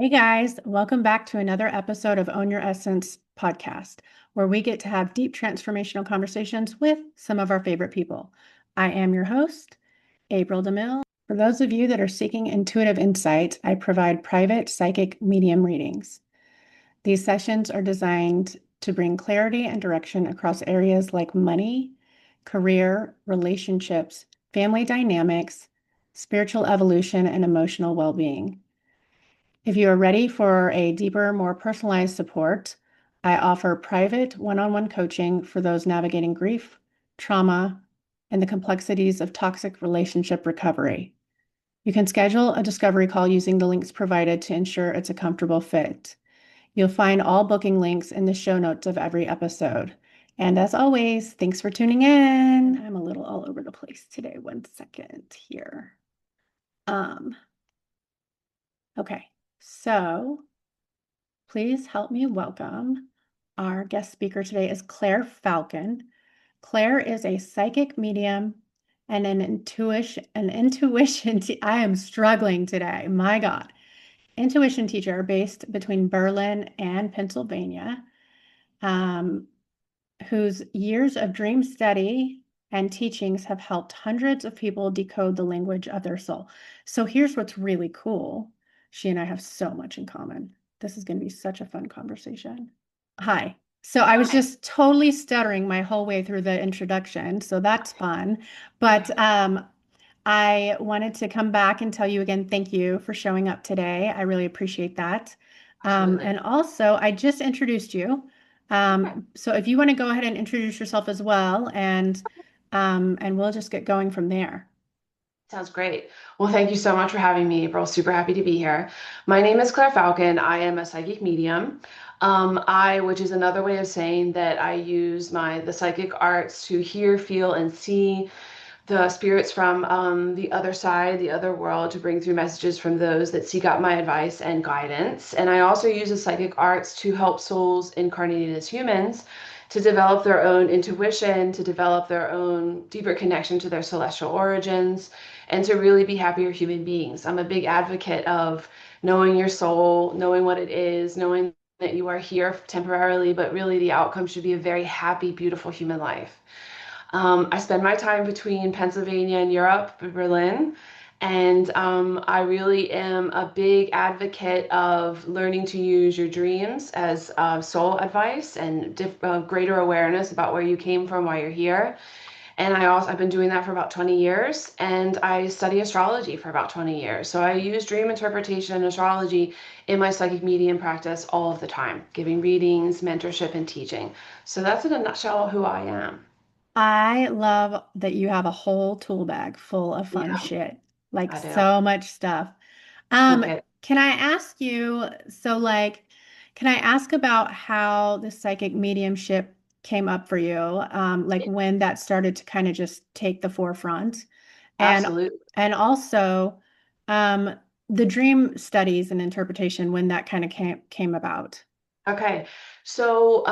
Hey guys, welcome back to another episode of Own Your Essence podcast, where we get to have deep transformational conversations with some of our favorite people. I am your host, April DeMille. For those of you that are seeking intuitive insights, I provide private psychic medium readings. These sessions are designed to bring clarity and direction across areas like money, career, relationships, family dynamics, spiritual evolution, and emotional well-being. If you are ready for a deeper, more personalized support, I offer private one-on-one coaching for those navigating grief, trauma, and the complexities of toxic relationship recovery. You can schedule a discovery call using the links provided to ensure it's a comfortable fit. You'll find all booking links in the show notes of every episode. And as always, thanks for tuning in. I'm a little all over the place today. One second here. Okay, so please help me welcome our guest speaker today is Claire Falcon. Claire is a psychic medium and an intuition. I am struggling today. My God. Intuition teacher based between Berlin and Pennsylvania, um, whose years of dream study and teachings have helped hundreds of people decode the language of their soul. So here's what's really cool. She and I have so much in common. This is going to be such a fun conversation. Hi. So I was Hi. just totally stuttering my whole way through the introduction, so that's fun. But I wanted to come back and tell you again, thank you for showing up today. I really appreciate that. Absolutely. And also, I just introduced you. Okay. So if you want to go ahead and introduce yourself as well, and we'll just get going from there. Sounds great. Well, thank you so much for having me, April. Super happy to be here. My name is Claire Falcon. I am a psychic medium. Which is another way of saying that I use the psychic arts to hear, feel, and see the spirits from the other side, the other world, to bring through messages from those that seek out my advice and guidance. And I also use the psychic arts to help souls incarnated as humans to develop their own intuition, to develop their own deeper connection to their celestial origins, and to really be happier human beings. I'm a big advocate of knowing your soul, knowing what it is, knowing that you are here temporarily, but really the outcome should be a very happy, beautiful human life. I spend my time between Pennsylvania and Europe, Berlin, and I really am a big advocate of learning to use your dreams as soul advice and greater awareness about where you came from, why you're here. And I've been doing that for about 20 years, and I study astrology for about 20 years. So I use dream interpretation and astrology in my psychic medium practice all of the time, giving readings, mentorship, and teaching. So that's in a nutshell who I am. I love that you have a whole tool bag full of fun Yeah, shit, like I do. so much stuff. Um, Okay. can I ask you, can I ask about how the psychic mediumship came up for you? Like Yeah, when that started to kind of just take the forefront, and absolutely. and also um, the dream studies and interpretation when that kind of came about. Okay. So,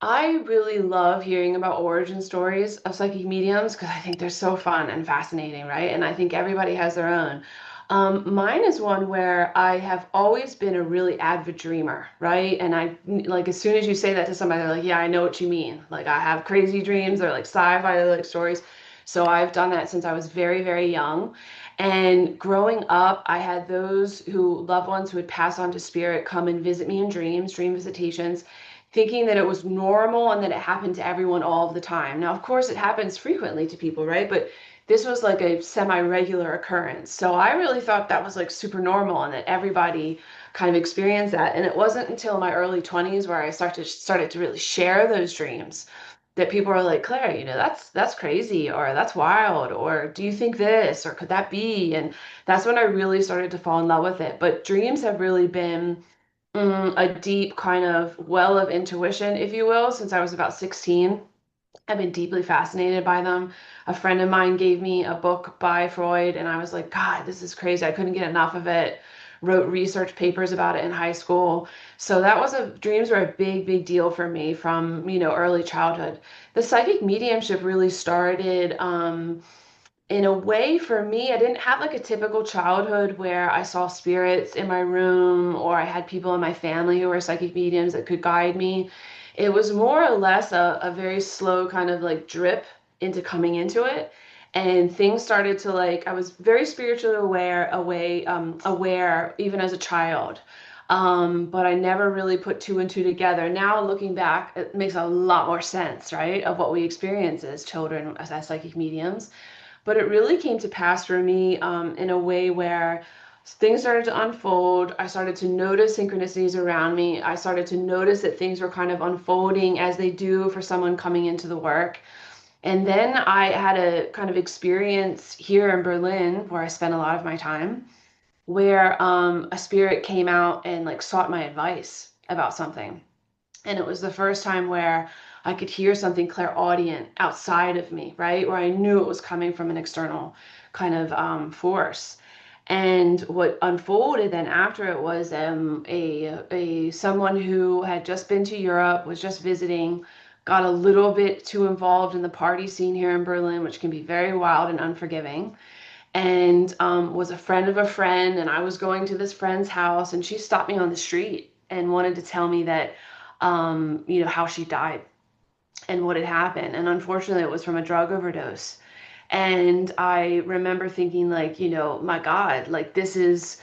I really love hearing about origin stories of psychic mediums because I think they're so fun and fascinating, right? And I think everybody has their own. Mine is one where I have always been a really avid dreamer, right? And I like as soon as you say that to somebody, they're like, "Yeah, I know what you mean." Like I have crazy dreams, they're like sci-fi, they're like stories. So I've done that since I was very, very young. And growing up, I had those loved ones who would pass on to spirit come and visit me in dreams, dream visitations, thinking that it was normal and that it happened to everyone all of the time. Now, of course, it happens frequently to people, right? But this was like a semi-regular occurrence. So I really thought that was like super normal and that everybody kind of experienced that. And it wasn't until my early 20s where I started to really share those dreams that people are like, Claire, that's crazy, or that's wild, or do you think this, or could that be? And that's when I really started to fall in love with it. But dreams have really been a deep kind of well of intuition, if you will, since I was about 16. I've been deeply fascinated by them. A friend of mine gave me a book by Freud, and I was like, God, this is crazy. I couldn't get enough of it. Wrote research papers about it in high school. So dreams were a big, big deal for me from, early childhood. The psychic mediumship really started. in a way, for me, I didn't have like a typical childhood where I saw spirits in my room or I had people in my family who were psychic mediums that could guide me. It was more or less a very slow kind of like drip into coming into it. And things started to like, I was very spiritually aware even as a child. But I never really put two and two together. Now looking back, it makes a lot more sense, right, of what we experience as children as psychic mediums. But it really came to pass for me in a way where things started to unfold. I started to notice synchronicities around me. I started to notice that things were kind of unfolding as they do for someone coming into the work. And then I had a kind of experience here in Berlin where I spent a lot of my time, where a spirit came out and like sought my advice about something. And it was the first time where I could hear something clairaudient outside of me, right? Where I knew it was coming from an external kind of force. And what unfolded then after it was a someone who had just been to Europe, was just visiting, got a little bit too involved in the party scene here in Berlin, which can be very wild and unforgiving, and was a friend of a friend. And I was going to this friend's house, and she stopped me on the street and wanted to tell me that, how she died and what had happened. And unfortunately, it was from a drug overdose. And I remember thinking, like, my God, like this is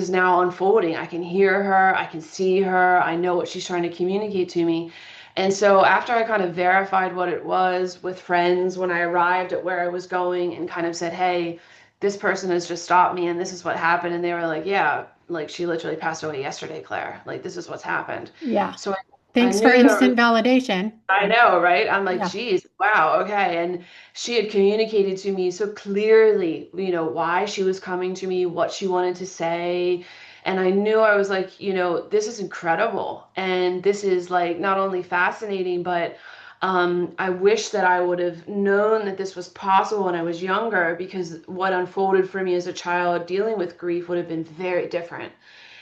now unfolding. I can hear her, I can see her, I know what she's trying to communicate to me. And so after I kind of verified what it was with friends when I arrived at where I was going and kind of said, hey, this person has just stopped me and this is what happened. And they were like, yeah, like she literally passed away yesterday, Claire. Like this is what's happened. Yeah. So I Thanks for knew there was, instant validation. I know, right? I'm like, Yeah. geez, wow, okay. And she had communicated to me so clearly, why she was coming to me, what she wanted to say. And I knew, I was like, this is incredible. And this is like not only fascinating, but I wish that I would have known that this was possible when I was younger, because what unfolded for me as a child dealing with grief would have been very different,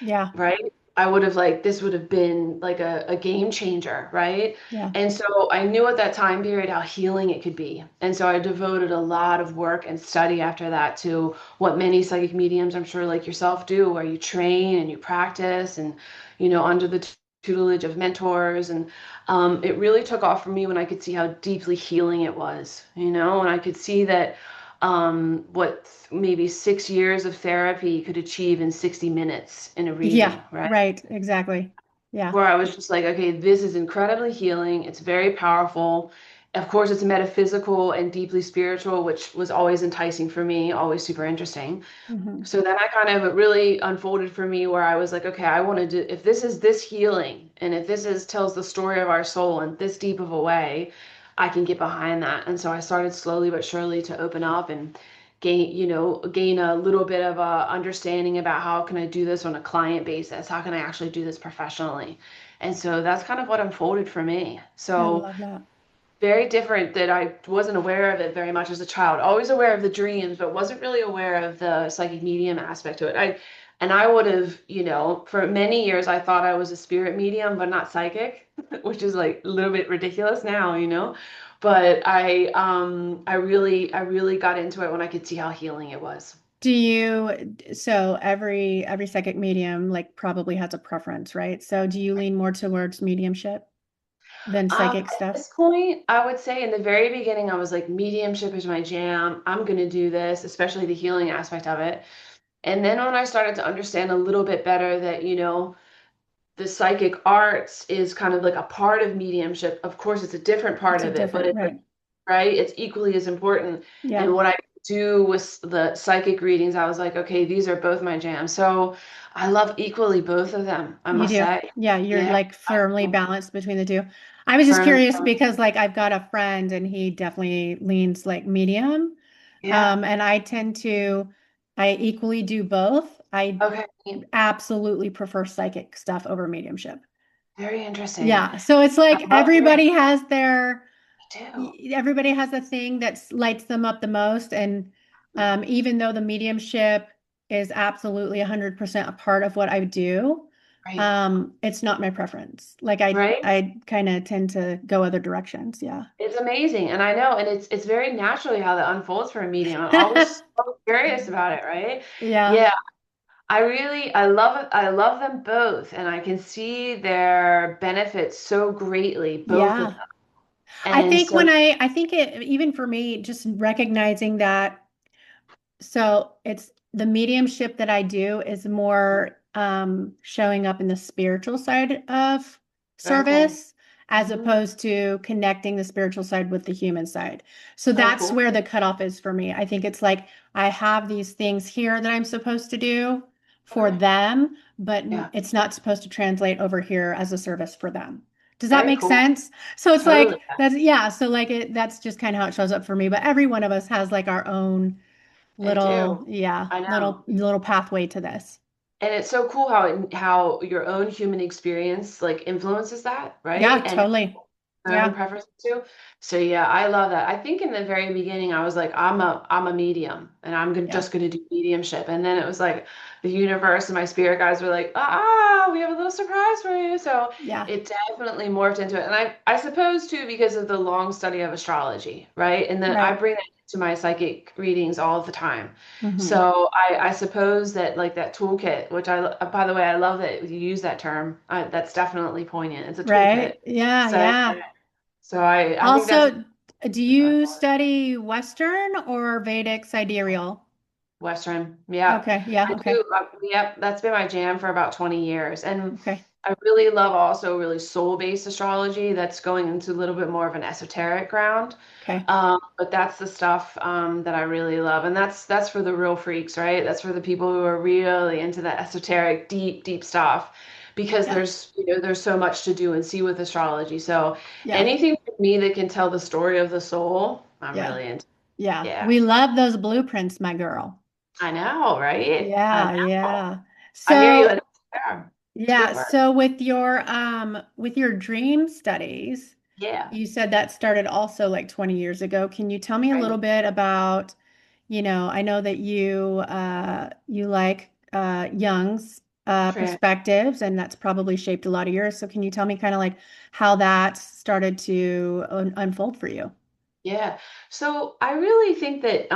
Yeah. right? I would have like, this would have been like a game changer, right? Yeah. And so I knew at that time period how healing it could be. And so I devoted a lot of work and study after that to what many psychic mediums, I'm sure like yourself, do, where you train and you practice and, under the tutelage of mentors. And it really took off for me when I could see how deeply healing it was, and I could see that what maybe 6 years of therapy could achieve in 60 minutes in a Yeah. reading, right? Right. Exactly. Yeah. Where I was just like, okay, this is incredibly healing. It's very powerful. Of course, it's metaphysical and deeply spiritual, which was always enticing for me, always super interesting. Hmm. So then I kind of, it really unfolded for me where I was like, okay, I want to do, if this is this healing and if this is tells the story of our soul in this deep of a way, I can get behind that. And so I started slowly but surely to open up and gain a little bit of a understanding about how can I do this on a client basis? How can I actually do this professionally? And so that's kind of what unfolded for me. I So love that. very different, that I wasn't aware of it very much as a child. Always aware of the dreams, but wasn't really aware of the psychic medium aspect to it. I would have, for many years I thought I was a spirit medium, but not psychic, which is like a little bit ridiculous now. But I really got into it when I could see how healing it was. So every psychic medium like probably has a preference, right? So do you lean more towards mediumship than psychic At stuff? this point, I would say in the very beginning, I was like, mediumship is my jam. I'm going to do this, especially the healing aspect of it. And then when I started to understand a little bit better that, the psychic arts is kind of like a part of mediumship. Of course, it's a different part It's a of it, but different, it's right? right. It's equally as important. Yeah. And what I could do with the psychic readings, I was like, okay, these are both my jam. So I love equally both of them, I You must do. say. Yeah, you're Yeah. like firmly balanced between the two. I was just Firmly. curious because like I've got a friend and he definitely leans like medium. Yeah. And I equally do both. I Okay. absolutely prefer psychic stuff over mediumship. Very interesting. Yeah. So it's I like love hearing it too. everybody has a thing that lights them up the most. And even though the mediumship is absolutely 100% a part of what I do, Right. It's not my preference. Like I Right. I kind of tend to go other directions. Yeah. It's amazing. And I know, and it's very naturally how that unfolds for a medium. I'm always so curious about it, right? Yeah. Yeah, I love it. I love them both, and I can see their benefits so greatly, both of Yeah. them. And so, I think it, even for me, just recognizing that. So it's the mediumship that I do is more showing up in the spiritual side of very cool. service as Mhm. opposed to connecting the spiritual side with the human side. So So that's cool. where the cutoff is for me. I think it's like I have these things here that I'm supposed to do for Okay. them, but Yeah. it's not supposed to translate over here as a service for them. Does that Very make cool. sense? So it's Totally. like that's yeah, so like that's just kind of how it shows up for me, but every one of us has like our own I little, do. yeah, I know. little pathway to this. And it's so cool how your own human experience like influences that, Yeah, right? And totally. our own Yeah, preferences too. So yeah, I love that. I think in the very beginning I was like, I'm a medium and yeah, just gonna do mediumship. And then it was like the universe and my spirit guides were like, we have a little surprise for you. So yeah, it definitely morphed into it. And I suppose too, because of the long study of astrology, right? And then I right. bring that to my psychic readings all the time. Hmm. So I suppose that like that toolkit, which by the way, I love that you use that term. That's definitely poignant. It's a toolkit. Right. Yeah, So yeah. I think that's Also, do you study Western or Vedic sidereal? Western. Yeah, Okay, yeah, I okay, do. Yep, that's been my jam for about 20 years. And okay, I really love also really soul-based astrology that's going into a little bit more of an esoteric ground. okay. But that's the stuff that I really love. And that's for the real freaks, right? That's for the people who are really into that esoteric, deep, deep stuff. Because Yeah, there's so much to do and see with astrology. So yeah, anything for me that can tell the story of the soul, I'm yeah, really into. yeah. Yeah. We love those blueprints, my girl. I know, right? I Yeah, know. yeah. I hear you. So, Yeah, it's good yeah, work. so with your dream studies, Yeah, you said that started also like 20 years ago. Can you tell me a little right. bit about, I know that you like Jung's Sure. perspectives, and that's probably shaped a lot of yours. So can you tell me kind of like how that started to unfold for you? Yeah. So I really think that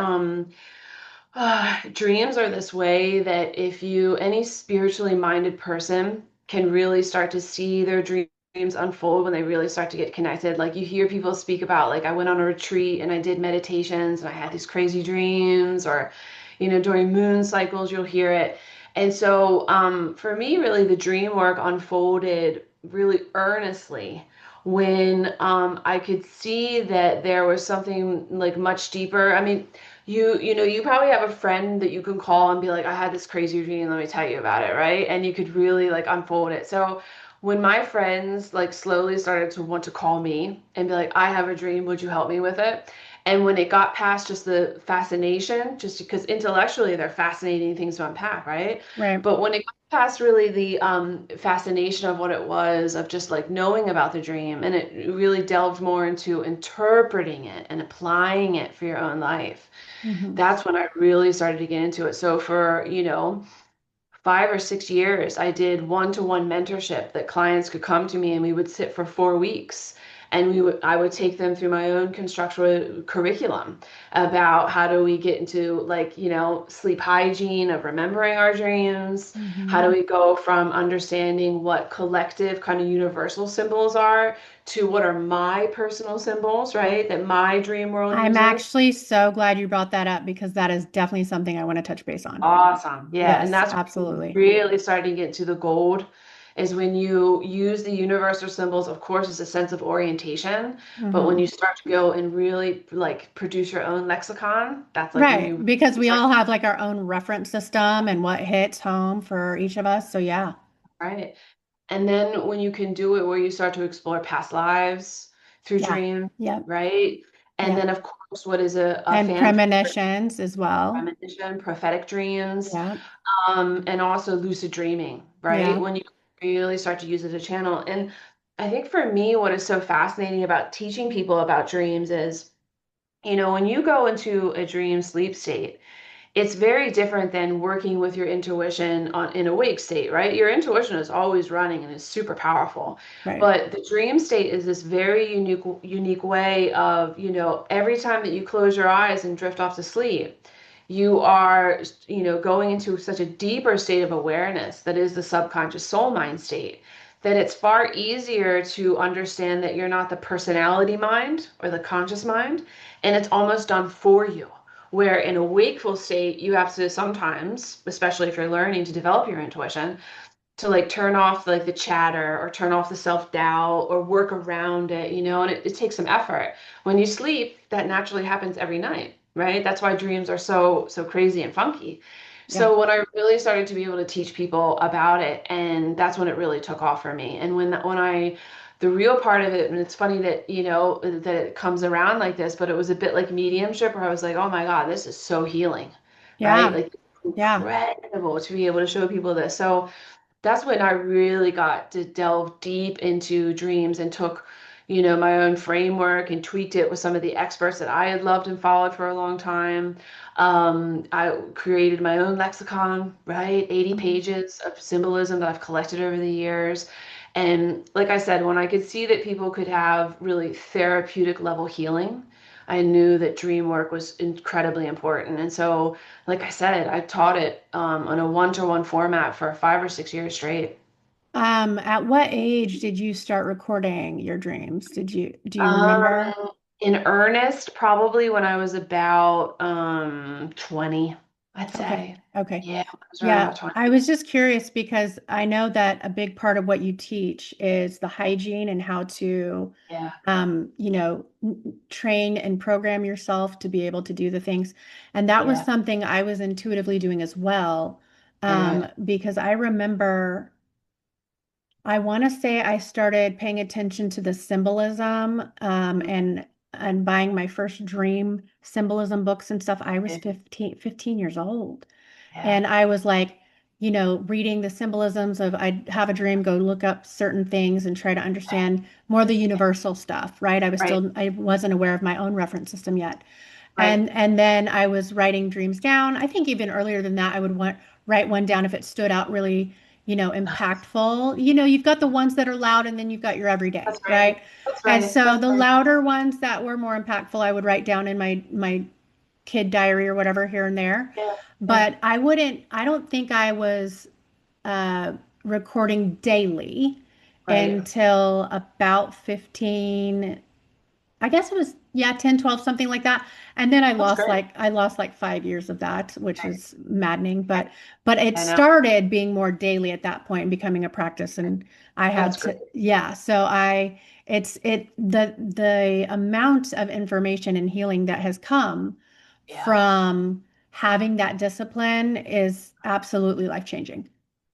dreams are this way that if any spiritually minded person can really start to see their dreams unfold when they really start to get connected. Like you hear people speak about, like, I went on a retreat and I did meditations and I had these crazy dreams, or, during moon cycles, you'll hear it. And so for me, really, the dream work unfolded really earnestly when I could see that there was something like much deeper. I mean, you probably have a friend that you can call and be like, I had this crazy dream, let me tell you about it, right? And you could really like unfold it. So when my friends like slowly started to want to call me and be like, I have a dream, would you help me with it? And when it got past just the fascination, just because intellectually they're fascinating things to unpack, right? Right. But when it got past really the fascination of what it was, of just like knowing about the dream, and it really delved more into interpreting it and applying it for your own life, Hmm. that's when I really started to get into it. So for, 5 or 6 years, I did one-to-one mentorship that clients could come to me and we would sit for 4 weeks. And I would take them through my own constructual curriculum about how do we get into like, sleep hygiene of remembering our dreams. How do Hmm. we go from understanding what collective kind of universal symbols are to what are my personal symbols, right? That my dream world I'm uses. actually so glad you brought that up because that is definitely something I want to touch base on. Awesome. Yeah. And Yes, that's when you absolutely. really start to get to the gold is when you use the universal symbols, of course, as a sense of orientation. But when Hmm. you start to go and really like produce your own lexicon, that's like when Right, you because really we start, all have like our own reference system and what hits home for each of us. So yeah, right? And then when you can do it where you start to explore past lives through yeah, dream, yep, right? And then, yep. of course, what is a And fan premonitions as well. premonition, prophetic dreams, Yeah, and also lucid dreaming, right? yeah. When you really start to use it as a channel. And I think for me, what is so fascinating about teaching people about dreams is, when you go into a dream sleep state, it's very different than working with your intuition in awake state, right? Your intuition is always running and is super powerful. Right. But the dream state is this very unique way of, every time that you close your eyes and drift off to sleep, you are, going into such a deeper state of awareness that is the subconscious soul mind state, that it's far easier to understand that you're not the personality mind or the conscious mind, and it's almost done for you. Where in a wakeful state, you have to sometimes, especially if you're learning to develop your intuition, to like turn off like the chatter or turn off the self-doubt or work around it, and it takes some effort. When you sleep, that naturally happens every night, right? That's why dreams are so crazy and funky. Yeah. So when I really started to be able to teach people about it, and that's when it really took off for me. And the real part of it, and it's funny that, that it comes around like this, but it was a bit like mediumship where I was like, oh my God, this is so healing, right? Yeah. Like Yeah. incredible to be able to show people this. So that's when I really got to delve deep into dreams and took, my own framework and tweaked it with some of the experts that I had loved and followed for a long time. I created my own lexicon, right? 80 Mhm. pages of symbolism that I've collected over the years. And like I said, when I could see that people could have really therapeutic level healing, I knew that dream work was incredibly important. And so like I said, I've taught it on a one-to-one format for 5 or 6 years straight. At what age did you start recording your dreams? Do you remember? Um, in earnest, probably when I was about 20, I'd Okay. say. Okay. Yeah, I was around Yeah, about 20. I was just curious because I know that a big part of what you teach is the hygiene and how to, Yeah, train and program yourself to be able to do the things. And that was yeah, something I was intuitively doing as well. very good. Because I remember I want to say I started paying attention to the symbolism, Mhm. and buying my first dream symbolism books and stuff. I was Yeah, 15 years old. yeah, And I was like, reading the symbolisms of I'd have a dream, go look up certain things and try to understand more of the yeah. universal stuff, right? Right, I wasn't aware of my own reference system yet. right. And then I was writing dreams down. I think even earlier than that, I would write one down if it stood out really, impactful. You've got the ones that are loud and then you've got your everyday, That's right? right. That's And right. so That's the right. louder ones that were more impactful, I would write down in my kid diary or whatever here and there. Yeah, yeah. But I don't think I was uh, recording daily Right. until about 15. I guess it was, yeah, 10, 12, something like that. And then That's great. I lost like 5 years of that, which Right, was maddening. right. But it I know. started being more daily at that point and becoming a practice. And I had That's to, great. yeah. So the amount of information and healing that has come Yeah. from having that discipline is absolutely life changing.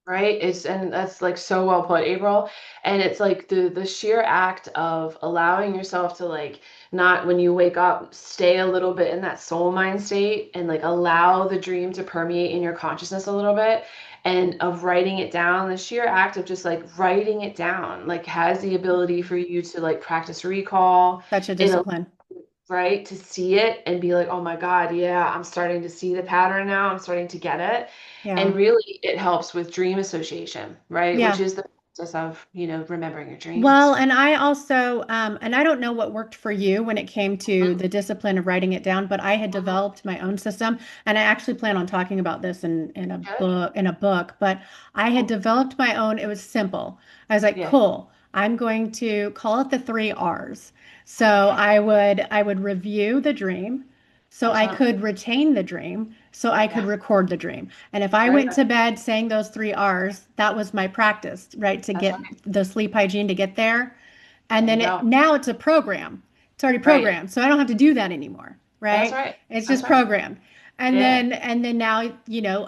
Right? And that's like so well put, April. And it's like the sheer act of allowing yourself to like not when you wake up, stay a little bit in that soul mind state and like allow the dream to permeate in your consciousness a little bit and of writing it down. The sheer act of just like writing it down like has the ability for you to like practice recall. Such a It discipline. right? To see it and be like, oh my God, yeah, I'm starting to see the pattern now. I'm starting to get it. And Yeah. really, it helps with dream association, right? Which Yeah. is the process of, remembering your Well, dreams. and I also, and I don't know what worked for you when it came to Mhm, the discipline of writing it down, but I had mhm. developed my own system, and I actually plan on talking about this in a Good. book, but I had Cool. developed my own. It was simple. I was like, Yeah. cool. I'm going to call it the three R's. So Okay. I would review the dream, so I Excellent. could retain the dream, so I could Yeah. record the dream. And if I Very went good. to bed saying those three R's, that was my practice, right? To That's get right. the sleep hygiene to get there. And There you then go. now it's a program. It's already Right. programmed. So I don't have to do that anymore, That's right? right. It's That's just right. programmed. Yeah. And then now,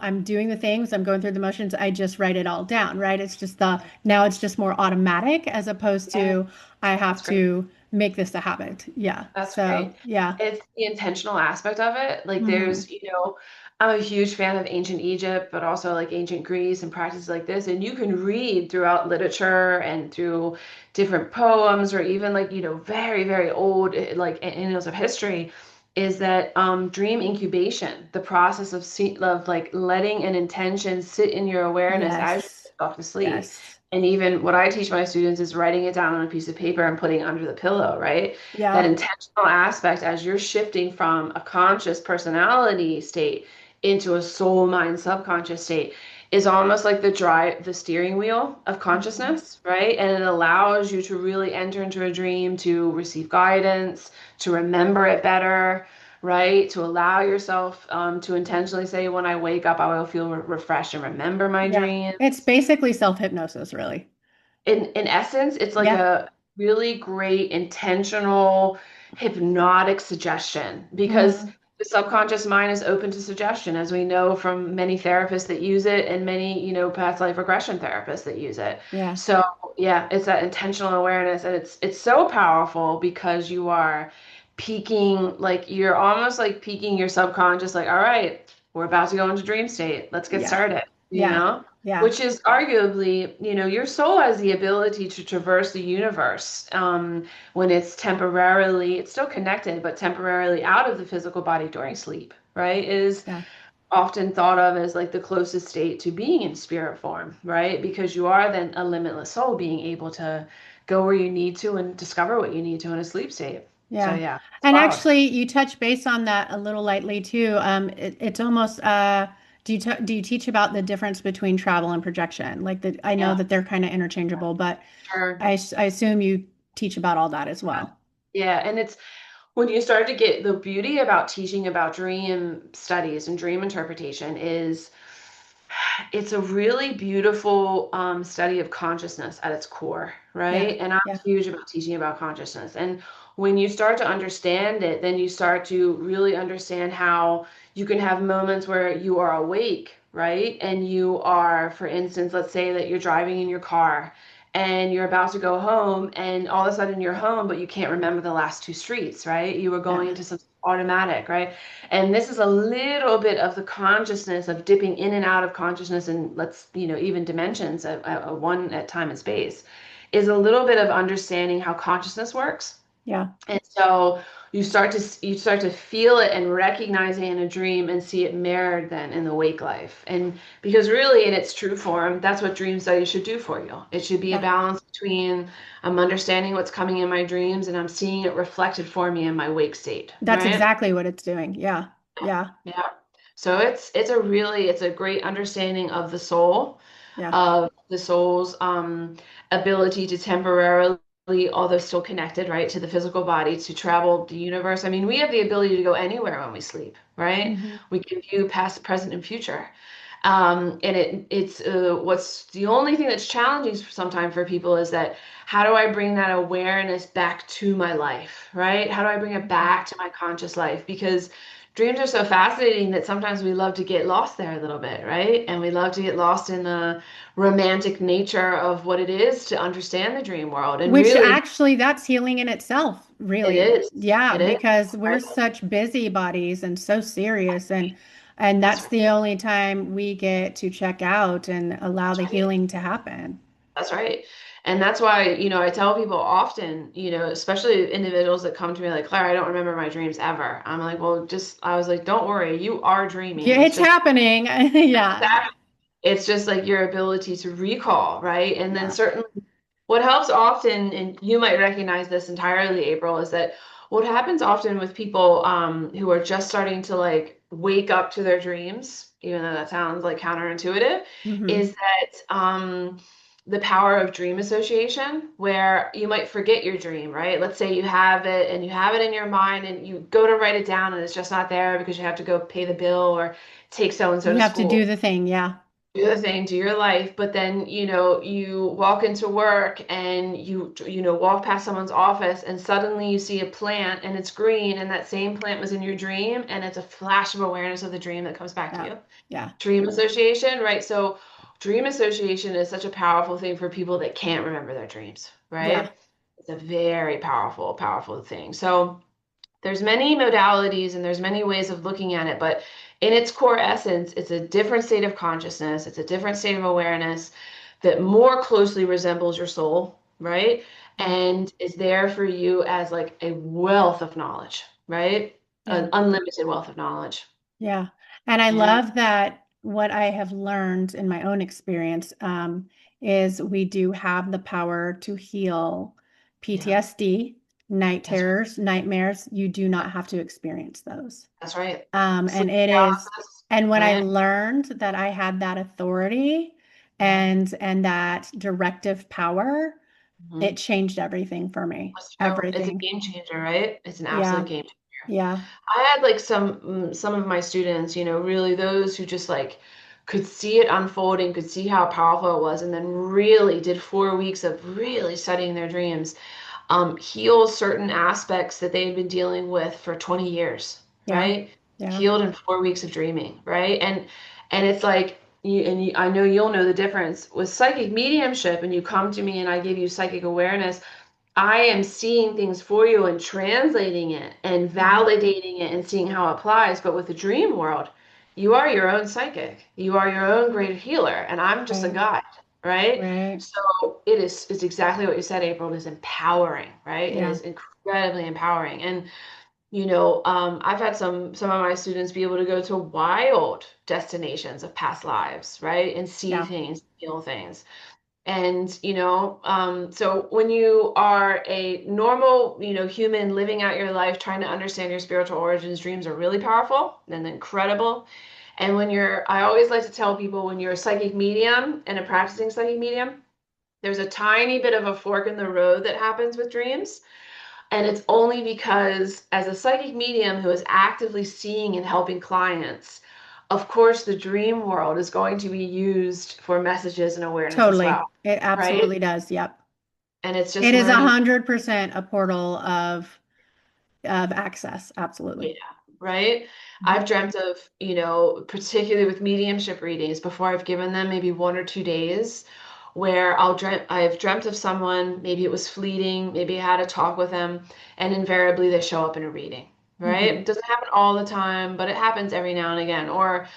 I'm doing the things, I'm going through the motions, I just write it all down, right? It's just now it's just more automatic as opposed Yeah. to I That's have great. to make this a habit. Yeah. That's So, great. yeah. It's the intentional aspect of it. Like Hmm. there's, I'm a huge fan of ancient Egypt, but also like ancient Greece and practices like this. And you can read throughout literature and through different poems or even like, very, very old like annals of history. is that dream incubation, the process of like letting an intention sit in your awareness as you Yes. go off to sleep. Yes. And even what I teach my students is writing it down on a piece of paper and putting it under the pillow, right? That Yeah. intentional aspect as you're shifting from a conscious personality state into a soul mind subconscious state is almost like the steering wheel of Mhm. consciousness, right? And it allows you to really enter into a dream, to receive guidance, to remember it better, right? To allow yourself to intentionally say, when I wake up, I will feel refreshed and remember my Yeah. dreams. It's basically self-hypnosis, really. In essence, it's like Yeah. a really great intentional hypnotic suggestion because Hmm. the subconscious mind is open to suggestion, as we know from many therapists that use it and many, past life regression therapists that use it. Yeah. So yeah, it's that intentional awareness, and it's so powerful because you are peaking, like you're almost like peaking your subconscious, like, all right, we're about to go into dream state. Let's get Yeah. started, Yeah. Yeah. which is arguably, your soul has the ability to traverse the universe when it's still connected, but temporarily out of the physical body during sleep, right? It is Yeah. often thought of as like the closest state to being in spirit form, right? Because you are then a limitless soul being able to go where you need to and discover what you need to in a sleep state. So Yeah. yeah, it's And wild. actually, you touch base on that a little lightly too. It's almost do you teach about the difference between travel and projection? Like I know Yeah, that they're kind of interchangeable, but sure. I assume you teach about all that as well. Yeah, and it's when you start to get the beauty about teaching about dream studies and dream interpretation is it's a really beautiful study of consciousness at its core, Yeah. right? And I'm Yeah. huge about teaching about consciousness. And when you start to understand it, then you start to really understand how you can have moments where you are awake, right? And you are, for instance, let's say that you're driving in your car and you're about to go home, and all of a sudden you're home, but you can't remember the last two streets, right? You were going Yeah. into some automatic, right? And this is a little bit of the consciousness of dipping in and out of consciousness, and let's, even dimensions of one at time and space, is a little bit of understanding how consciousness works. Yeah. And so you start to feel it and recognize it in a dream and see it mirrored then in the wake life. And because really in its true form, that's what dream study should do for you. It should be a Yeah. balance between I'm understanding what's coming in my dreams and I'm seeing it reflected for me in my wake state, That's right? exactly what it's doing. Yeah. Yeah. Yeah. So it's a great understanding of the soul, Yeah. of the soul's ability to temporarily, although still connected, right, to the physical body, to travel the universe. I mean, we have the ability to go anywhere when we sleep, right? Hmm. We can view past, present, and future. And it's what's the only thing that's challenging sometimes for people is that how do I bring that awareness back to my life, right? How do I bring it back to my conscious life? Because dreams are so fascinating that sometimes we love to get lost there a little bit, right? And we love to get lost in the romantic nature of what it is to understand the dream world. And Which really, actually, that's healing in itself, it really. is. Yeah, It is. because we're Right? such busybodies and so serious, and That's that's right. the only time we get to check out and allow That's the right. healing to happen. That's right. And that's why, I tell people often, especially individuals that come to me like, Claire, I don't remember my dreams ever. I'm like, well, I was like, don't worry, you are dreaming. Yeah, It's it's just happening. Yeah. it's just like your ability to recall, right? And then Yeah. certainly what helps often, and you might recognize this entirely, April, is that what happens often with people who are just starting to like wake up to their dreams, even though that sounds like counterintuitive, Hmm. is that the power of dream association, where you might forget your dream, right? Let's say you have it and you have it in your mind and you go to write it down and it's just not there because you have to go pay the bill or take so and so You to have to do school, the thing. Yeah. do the thing, do your life, but then you walk into work and walk past someone's office and suddenly you see a plant and it's green and that same plant was in your dream and it's a flash of awareness of the dream that comes back to Yeah. you. Yeah. Dream association, right? So dream association is such a powerful thing for people that can't remember their dreams, Yeah. right? It's a very powerful, powerful thing. So there's many modalities and there's many ways of looking at it, but in its core essence, it's a different state of consciousness. It's a different state of awareness that more closely resembles your soul, right? Yeah. And is there for you as like a wealth of knowledge, right? Yeah. unlimited wealth of knowledge. Yeah. And I Yeah, love that what I have learned in my own experience is we do have the power to heal yeah, PTSD, night that's right. terrors, nightmares. You do not have to experience those. That's right. And Sleep it is, paralysis, and when I right? learned that I had that authority Yeah. and that directive power, Hmm. it changed everything for me. That's true. It's a Everything. game changer, right? It's an absolute Yeah. game changer. Yeah. I had like some of my students, really those who just like could see it unfolding, could see how powerful it was, and then really did 4 weeks of really studying their dreams, heal certain aspects that they had been dealing with for 20 years, Yeah. right? Yeah. Healed in 4 weeks of dreaming, right? And it's like I know you'll know the difference with psychic mediumship, and you come to me and I give you psychic awareness. I am seeing things for you and translating it and Mhm. validating it and seeing how it applies. But with the dream world, you are your own psychic. You are your own great healer, and I'm just a Right. guide, right? Right. So it's exactly what you said, April. It is empowering, right? It Yeah. is incredibly empowering. And I've had some of my students be able to go to wild destinations of past lives, right? And see Yeah. things, feel things. And, so when you are a normal, human living out your life, trying to understand your spiritual origins, dreams are really powerful and incredible. And I always like to tell people when you're a psychic medium and a practicing psychic medium, there's a tiny bit of a fork in the road that happens with dreams. And it's only because, as a psychic medium who is actively seeing and helping clients, of course, the dream world is going to be used for messages and awareness as Totally. well, It right? absolutely does. Yep. And it's just It is learning. 100% a portal of access. Yeah, Absolutely. right. Mhm. I've dreamt of, particularly with mediumship readings before I've given them maybe 1 or 2 days where I've dreamt of someone, maybe it was fleeting, maybe I had a talk with them, and invariably they show up in a reading, right? It Mhm. doesn't happen all the time, but it happens every now and again. Or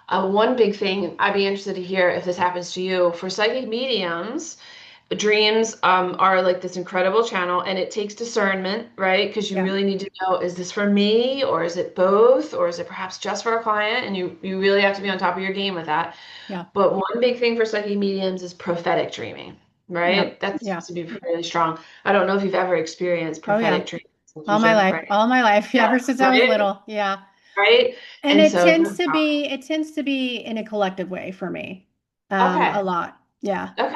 one big thing, I'd be interested to hear if this happens to you. For psychic mediums, dreams are like this incredible channel, and it takes discernment, right? Because you Yeah. really need to know, is this for me, or is it both, or is it perhaps just for a client? And you really have to be on top of your game with that. Yeah. But one big thing for psychic mediums is prophetic dreaming, Yeah. right? That Yeah. seems to be really strong. I don't know if you've ever experienced Oh yeah. prophetic dreams in All my future, life. right? All my life. Yeah, Ever since I was right, little. Yeah. right. And And it so tends to be in a collective way for me. okay. A lot. Yeah. Okay.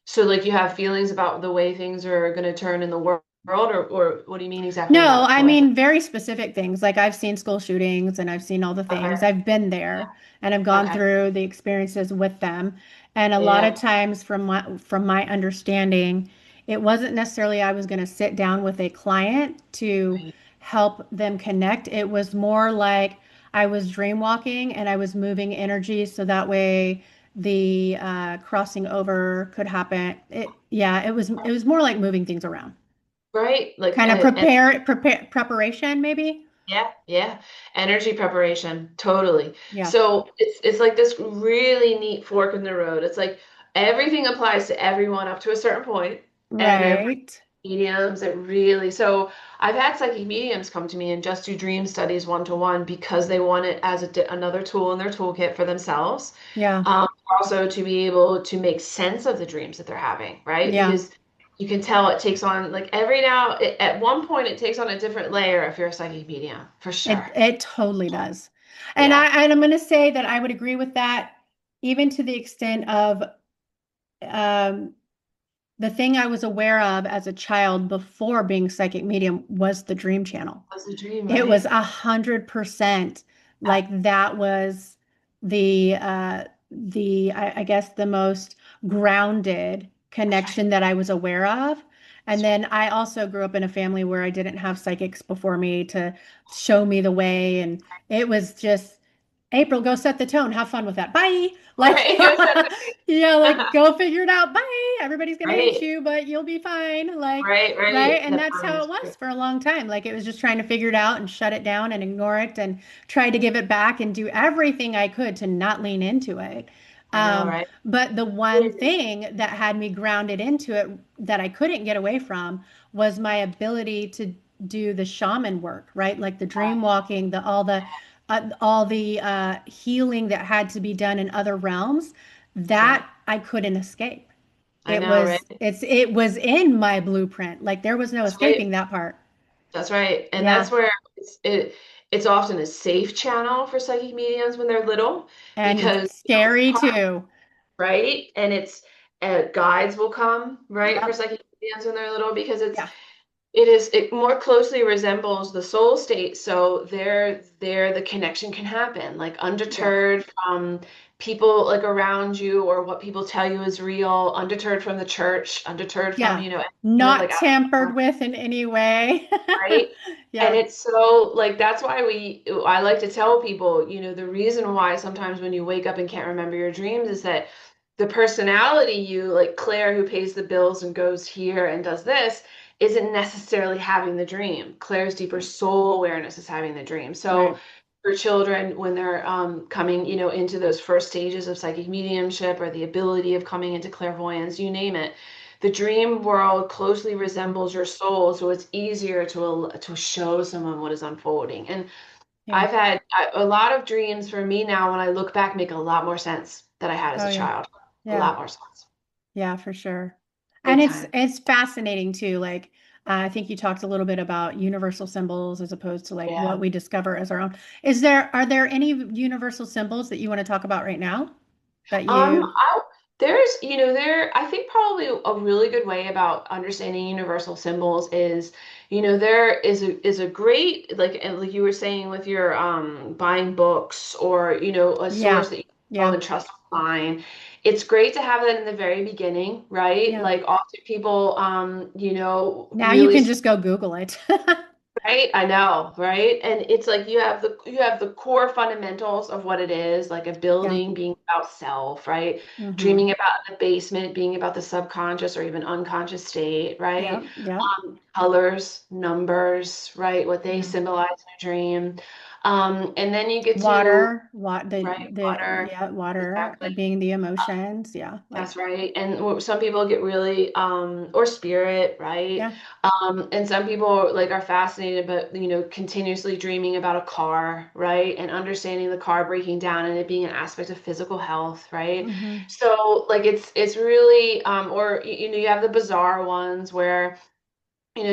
So like you have feelings about the way things are going to turn in the world, or what do you mean exactly No, about I collective? mean very specific things. Like I've seen school shootings and I've seen all the things. Okay. I've been there and I've gone Okay. through the experiences with them. And a lot of Yeah. times from my understanding, it wasn't necessarily I was going to sit down with a client to Right. help them connect. It was more like I was dream walking and I was moving energy so that way the crossing over could happen. It was more like moving things around. Right. Like Kind of and preparation, maybe. yeah, yeah. Energy preparation. Totally. Yeah. So it's like this really neat fork in the road. It's like everything applies to everyone up to a certain point, and then Right. mediums that really so I've had psychic mediums come to me and just do dream studies one-to-one because they want it as another tool in their toolkit for themselves. Yeah. Also to be able to make sense of the dreams that they're having, right? Yeah. Because you can tell it takes on like every now at one point it takes on a different layer if you're a psychic medium, for sure. It totally does. And Yeah. I'm going to say that I would agree with that, even to the extent of um, the thing I was aware of as a child before being psychic medium was the dream channel. That's a dream, It was right? 100% Yeah. like that was I guess the most grounded That's right. connection that I was aware of. And That's right. then I also grew up in a family where I didn't have psychics before me to show me the way. And it was just, April, go set the tone. Have fun with that. Bye. Like, Right. It was yeah, like that- go figure it out. Bye. Everybody's gonna hate right. you, but you'll be fine. Like, Right, right. right. And The that's fun how it is was great. for a long time. Like it was just trying to figure it out and shut it down and ignore it and try to give it back and do everything I could to not lean into it. I know, right? But the one thing that had me grounded into it that I couldn't get away from was my ability do the shaman work, right? Like the dream walking, all the healing that had to be done in other realms, Yeah, that I couldn't escape. I know, right? It was in my blueprint. Like there was no That's right. escaping that part. That's right. And that's Yeah. where it's often a safe channel for psychic mediums when they're little And it's because scary too. right? And it's guides will come, right, for Yep. psychic mediums when they're little because Yeah. it more closely resembles the soul state. So there the connection can happen, like Yeah. undeterred from people like around you or what people tell you is real, undeterred from the church, undeterred from, Yeah. even like Not tampered with in any way. right? And Yeah. it's so like that's why I like to tell people, the reason why sometimes when you wake up and can't remember your dreams is that the personality you, like Claire who pays the bills and goes here and does this, isn't necessarily having the dream. Claire's deeper soul awareness is having the dream. So Right. for children when they're coming, into those first stages of psychic mediumship or the ability of coming into clairvoyance, you name it, the dream world closely resembles your soul, so it's easier to show someone what is unfolding. And Yeah. I've had a lot of dreams for me now when I look back make a lot more sense than I had as Oh a yeah. child. A Yeah. lot more sense. Yeah, for sure. And Big time. it's fascinating too. Like I think you talked a little bit about universal symbols as opposed to like Yeah. what we discover as our own. Are there any universal symbols that you want to talk about right now that you I, there's, I think probably a really good way about understanding universal symbols is, there is a great like and like you were saying with your buying books or a source Yeah. that you know Yeah. and trust online. It's great to have that in the very beginning, right? Yeah. Like often people, Now you really can just go Google it. right, I know, right? And it's like you have the core fundamentals of what it is, like a Yeah. building being about self, right? Hmm. Dreaming about the basement being about the subconscious or even unconscious state, right? Yeah. Yeah. Colors, numbers, right? What they Yeah. symbolize in a dream. And then you get to, Water, what right, the water, yeah, water exactly. being the emotions. Yeah. That's Like, right. And some people get really, or spirit, right? yeah. And some people like are fascinated, but continuously dreaming about a car, right? And understanding the car breaking down and it being an aspect of physical health, right? Hmm. So like it's really, or you have the bizarre ones where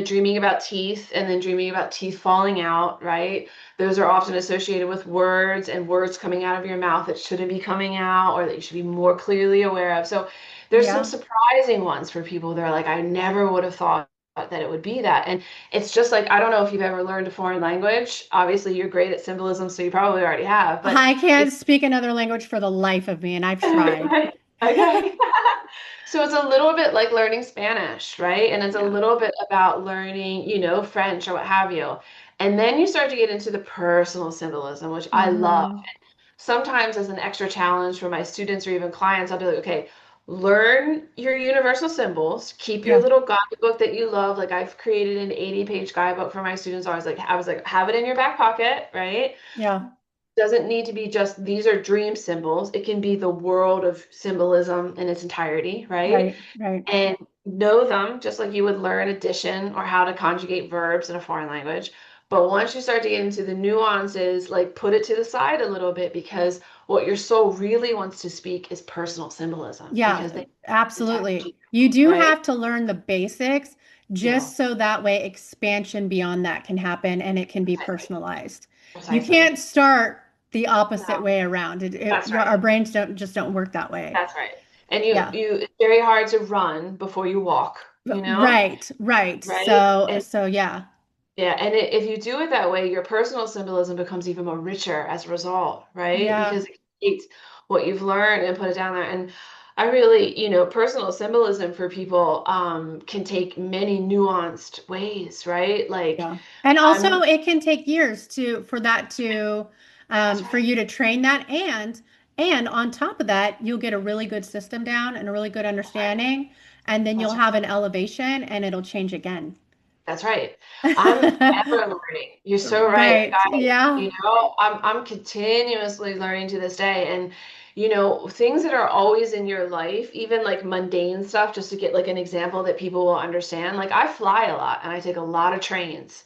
dreaming about teeth and then dreaming about teeth falling out, right? Those are often associated with words and words coming out of your mouth that shouldn't be coming out or that you should be more clearly aware of. So there's some Yeah. surprising ones for people. They're like, I never would have thought that it would be that. And it's just like, I don't know if you've ever learned a foreign language. Obviously, you're great at symbolism, so you probably already have, but I it's can't speak another language for the life of me, and I've tried. right. Okay. So it's a little bit like learning Spanish, right? And it's a Yeah. little bit about learning, French or what have you. And then you start to get into the personal symbolism, which I love. Hmm. Sometimes as an extra challenge for my students or even clients, I'll be like, okay, learn your universal symbols, keep your Yeah. little guidebook that you love. Like I've created an 80-page guidebook for my students. I was like, have it in your back pocket, right? Yeah. Doesn't need to be just these are dream symbols. It can be the world of symbolism in its entirety, right? Right. Right. And know them just like you would learn addition or how to conjugate verbs in a foreign language. But once you start to get into the nuances, like put it to the side a little bit because what your soul really wants to speak is personal symbolism because Yeah, they detach you, absolutely. You do right? have to learn the basics Yeah, just so that way expansion beyond that can happen and it can be precisely. personalized. You Precisely. can't start the opposite No, way around. that's Our right. brains don't work that way. That's right. And you Yeah. you it's very hard to run before you walk. Right, right. Right? So yeah. Yeah, and if you do it that way, your personal symbolism becomes even more richer as a result, right? Yeah. Because it takes what you've learned and put it down there. And I really, personal symbolism for people can take many nuanced ways, right? Like Yeah. And I'm also it can take years for that to that's for right. you to train that and on top of that, you'll get a really good system down and a really good That's right. understanding, and then you'll That's have an elevation and it'll change again. That's right. I'm ever learning. You're so right. Like Right. Yeah. I'm continuously learning to this day. And things that are always in your life, even like mundane stuff, just to get like an example that people will understand. Like I fly a lot and I take a lot of trains.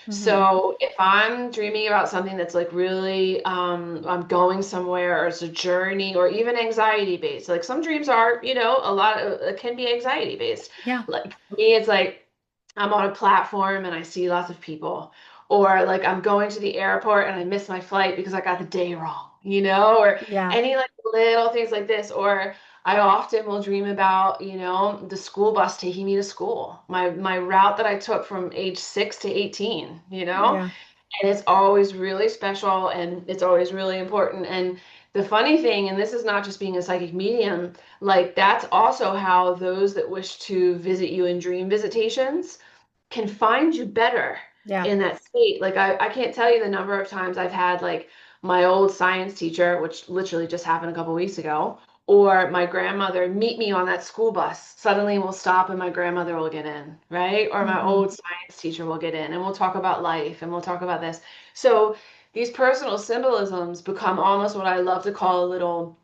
Mm-hmm. So if I'm dreaming about something that's like really, I'm going somewhere or it's a journey or even anxiety based, like some dreams are, a lot of it can be anxiety based. Yeah. Like for me, it's like I'm on a platform and I see lots of people, or like I'm going to the airport and I miss my flight because I got the day wrong, or Yeah. any like little things like this, or I often will dream about, the school bus taking me to school, my route that I took from age 6 to 18, Yeah. and it's always really special and it's always really important. And the funny thing, and this is not just being a psychic medium, like that's also how those that wish to visit you in dream visitations can find you better Yeah. in that state. Like I can't tell you the number of times I've had like my old science teacher, which literally just happened a couple weeks ago, or my grandmother meet me on that school bus. Suddenly we'll stop and my grandmother will get in, right? Or my Mm-hmm. old science teacher will get in and we'll talk about life and we'll talk about this. So these personal symbolisms become almost what I love to call a little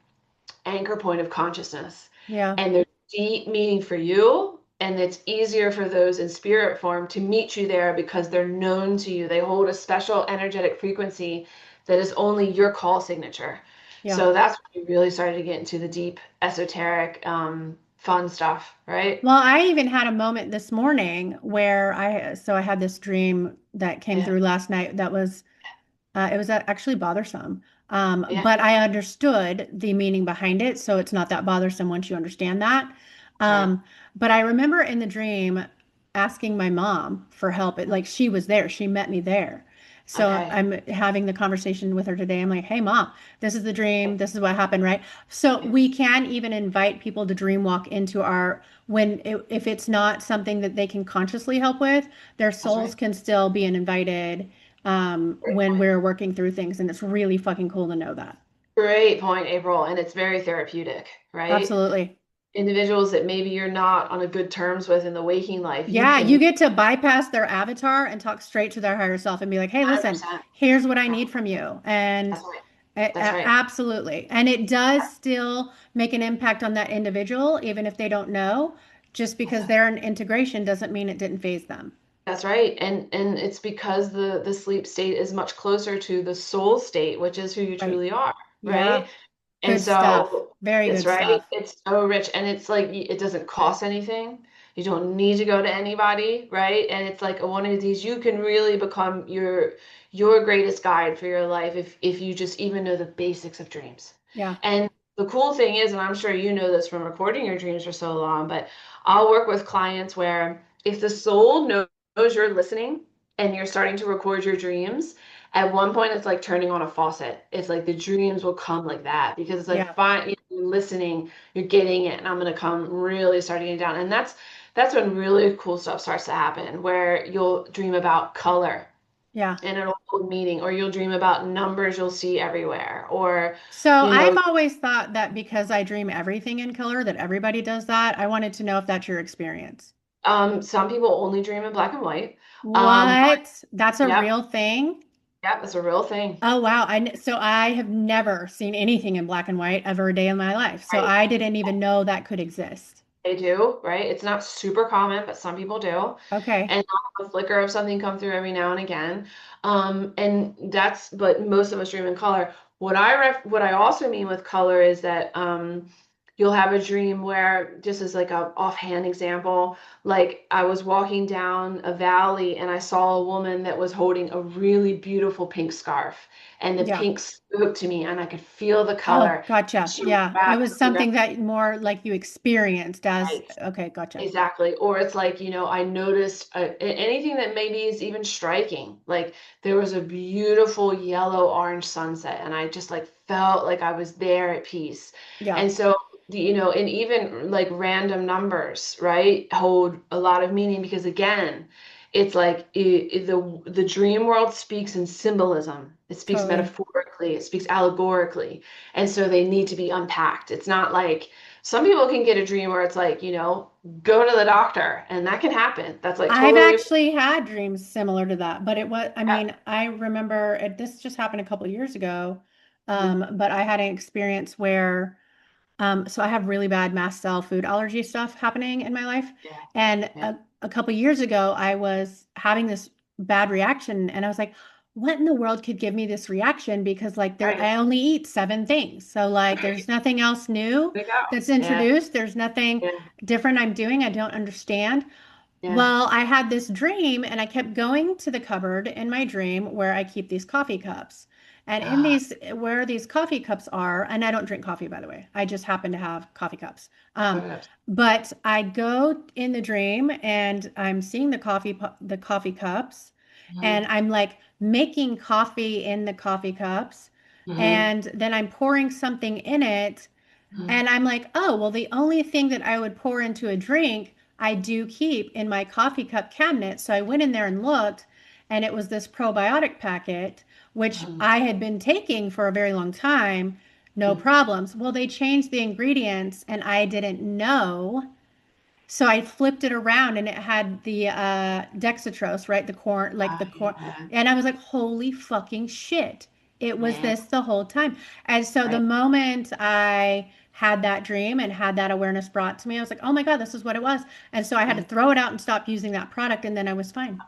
anchor point of consciousness. Yeah. And there's deep meaning for you. And it's easier for those in spirit form to meet you there because they're known to you. They hold a special energetic frequency that is only your call signature. Yeah. So that's when we really started to get into the deep, esoteric, fun stuff, right? Well, I even had a moment this morning where I had this dream that came Yeah, through last night that was it was actually bothersome. yeah, But I understood the meaning behind it, so it's not that bothersome once you understand that. that's right. Um, but I remember in the dream asking my mom for help. Like she was there, she met me there. So Okay. I'm having the conversation with her today. I'm like, "Hey, mom, this is the dream. This is what happened, right?" So we can even invite people to dream walk into our if it's not something that they can consciously help with, their That's souls right. can still be invited Great when point. we're working through things. And it's really fucking cool to know that. Great point, April. And it's very therapeutic, right? Absolutely. Individuals that maybe you're not on a good terms with in the waking life, you Yeah, you can get to bypass their avatar and talk straight to their higher self and be like, hey, listen, 100%. here's what I need from you. And That's right. That's right. absolutely. And it does still make an impact on that individual, even if they don't know. Just because they're in integration doesn't mean it didn't phase them. That's right. And it's because the sleep state is much closer to the soul state, which is who you Right. truly are, Yeah. right? And Good stuff. so Very it's good right. stuff. It's so rich and it's like it doesn't cost anything. You don't need to go to anybody, right? And it's like one of these you can really become your greatest guide for your life if you just even know the basics of dreams. Yeah. And the cool thing is, and I'm sure you know this from recording your dreams for so long, but I'll work with clients where if the soul knows you're listening and you're starting to record your dreams, at one point it's like turning on a faucet. It's like the dreams will come like that because it's like Yeah. fine, you're listening, you're getting it, and I'm gonna come really starting it down. And that's when really cool stuff starts to happen, where you'll dream about color Yeah. and it'll hold meaning, or you'll dream about numbers you'll see everywhere, or So you I've know, always thought that because I dream everything in color, that everybody does that. I wanted to know if that's your experience. some people only dream in black and white. But What? That's a yep, real thing? yep, that's a real thing. Oh wow. So I have never seen anything in black and white ever a day in my life. So Right. I didn't even know that could exist. They do, right? It's not super common, but some people do. Okay. And I'll have a flicker of something come through every now and again. And but most of us dream in color. What I also mean with color is that you'll have a dream where, just as like a offhand example, like I was walking down a valley and I saw a woman that was holding a really beautiful pink scarf, and the Yeah. pink spoke to me, and I could feel the Oh, color. gotcha. She Yeah. It was wrapped me something that more like you experienced as, right. okay, gotcha. Exactly. Or it's like, I noticed anything that maybe is even striking. Like there was a beautiful yellow orange sunset, and I just like felt like I was there at peace. Yeah. And so, and even like random numbers, right, hold a lot of meaning because again, it's like the dream world speaks in symbolism. It speaks Totally. metaphorically, it speaks allegorically. And so they need to be unpacked. It's not like some people can get a dream where it's like, go to the doctor, and that can happen. That's like I've totally, actually had dreams similar to that, but I yeah, mean, I remember this just happened a couple years ago. mhm, But I had an experience where, so I have really bad mast cell food allergy stuff happening in my life. yeah, And yeah, a couple years ago, I was having this. bad reaction. And I was like, what in the world could give me this reaction? Because like Right. I only eat 7 things. So like there's Right. nothing else new There you go. that's Yeah. introduced. There's nothing Yeah. different I'm doing. I don't understand. Yeah. Well, I had this dream and I kept going to the cupboard in my dream where I keep these coffee cups. And in Ah, these, where these coffee cups are, and I don't drink coffee, by the way, I just happen to have coffee cups. perhaps. But I go in the dream and I'm seeing the coffee cups, and Mhm. I'm like making coffee in the coffee cups, Mhm. and then I'm pouring something in it, Mhm. and I'm like, oh, well, the only thing that I would pour into a drink, I do keep in my coffee cup cabinet. So I went in there and looked, and it was this probiotic packet, which Mhm. I had been taking for a very long time, no Mhm. problems. Well, they changed the ingredients, and I didn't know. So I flipped it around and it had the dextrose, right? The corn, like the Oh, corn. yeah. And I was like, holy fucking shit. It was Man. this the whole time. And so the Right. moment I had that dream and had that awareness brought to me, I was like, oh my God, this is what it was. And so I had to Yeah. throw it out and stop using that product. And then I was fine.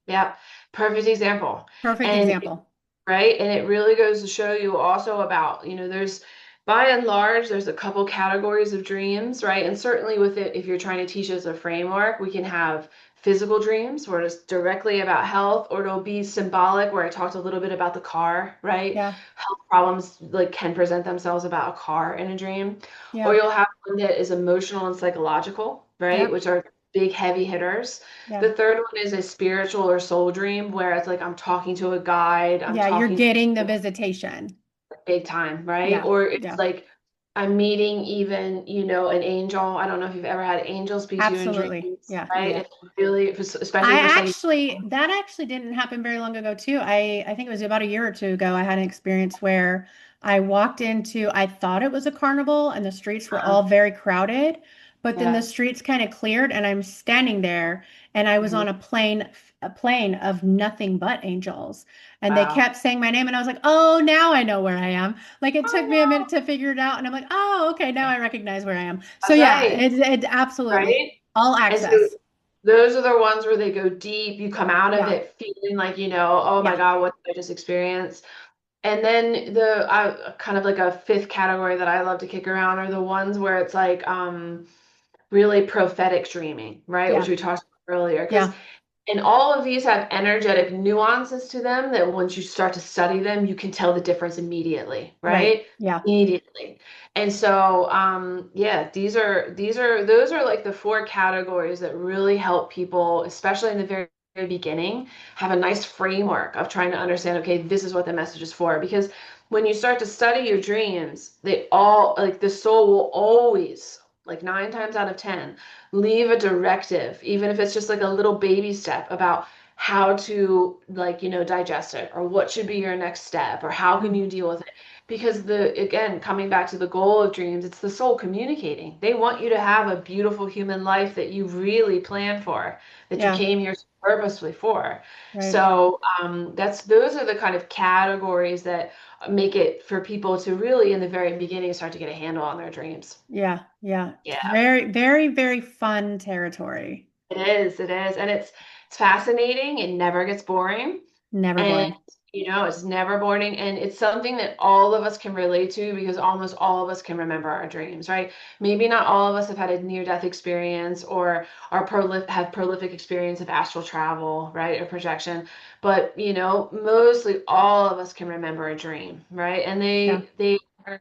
Yeah. Perfect example. Perfect And example. right? And it really goes to show you also about, there's by and large, there's a couple categories of dreams, right? And certainly with it, if you're trying to teach us a framework, we can have physical dreams where it's directly about health, or it'll be symbolic, where I talked a little bit about the car, right? Yeah. Health problems like can present themselves about a car in a dream. Or Yeah. you'll have one that is emotional and psychological, right? Yep. Which are big heavy hitters. Yeah. The third one is a spiritual or soul dream, where it's like I'm talking to a guide, I'm Yeah. You're talking getting the visitation. big time, right? Yeah. Or it's Yeah. like I'm meeting even, an angel. I don't know if you've ever had angels speak to you in Absolutely. dreams, Yeah. Yeah. right? Yeah. It's really, especially I for psychic. actually, that actually didn't happen very long ago too. I think it was about a year or two ago. I had an experience where I walked into, I thought it was a carnival and the streets were Uh, all very crowded, but then the yeah. streets kind of cleared and I'm standing there and I was Mhm. on a plane of nothing but angels. And they Wow. kept saying my name and I was like, "Oh, now I know where I am." Like it took me a Oh minute to figure it out and I'm like, "Oh, okay, now I recognize where I am." So no. yeah, Right. it absolutely Right. all And so access. those are the ones where they go deep. You come out of Yeah. it feeling like, oh my Yeah. God, what did I just experience? And then kind of like a fifth category that I love to kick around are the ones where it's like really prophetic dreaming, right? Which Yeah. we talked about earlier. Because Yeah. and all of these have energetic nuances to them that once you start to study them, you can tell the difference immediately, Right. right? Yeah. Immediately. And so, yeah, those are like the four categories that really help people, especially in the very beginning, have a nice framework of trying to understand, okay, this is what the message is for. Because when you start to study your dreams, they all, like the soul will always, like 9 times out of 10, leave a directive, even if it's just like a little baby step about how to, like, digest it, or what should be your next step, or how can Mm. you deal with it. Because again, coming back to the goal of dreams, it's the soul communicating. They want you to have a beautiful human life that you really planned for, that you Yeah. came here purposely for. Right. So those are the kind of categories that make it for people to really in the very beginning start to get a handle on their dreams. Yeah. Yeah. It's Yeah. very, very, very fun territory. It is, and it's fascinating. It never gets boring, Never and boring. it's never boring, and it's something that all of us can relate to because almost all of us can remember our dreams, right? Maybe not all of us have had a near-death experience or have prolific experience of astral travel, right, or projection, but mostly all of us can remember a dream, right? And Yeah. they are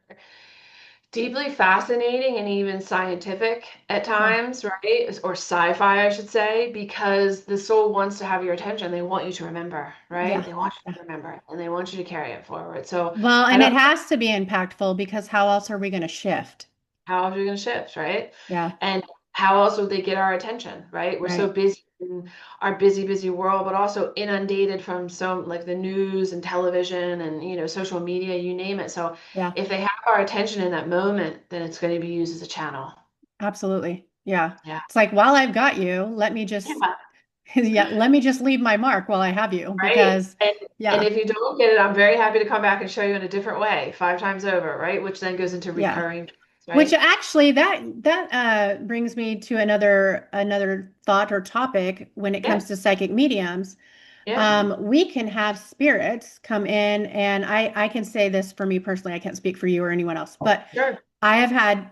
deeply fascinating and even scientific at Yeah. times, right? Or sci-fi, I should say, because the soul wants to have your attention. They want you to remember, right? Yeah. They want Yeah. you to remember and they want you to carry it forward. So Well, I and it don't know has to be impactful because how else are we going to shift? how else are we going to shift, right? Yeah. And how else would they get our attention, right? We're so Right. busy in our busy world, but also inundated from so like the news and television and social media, you name it. So Yeah. if they have our attention in that moment, then it's going to be used as a channel. Absolutely. Yeah. Yeah. It's like, while I've got you, let me just, Yeah. yeah, let me just leave my mark while I have you Right. because, And yeah. if you don't get it, I'm very happy to come back and show you in a different way, 5 times over, right? Which then goes into Yeah. recurring, Which right? actually that brings me to another thought or topic when it Yeah. comes to psychic mediums. Yeah. We can have spirits come in, and I can say this for me personally, I can't speak for you or anyone else, but Sure. I have had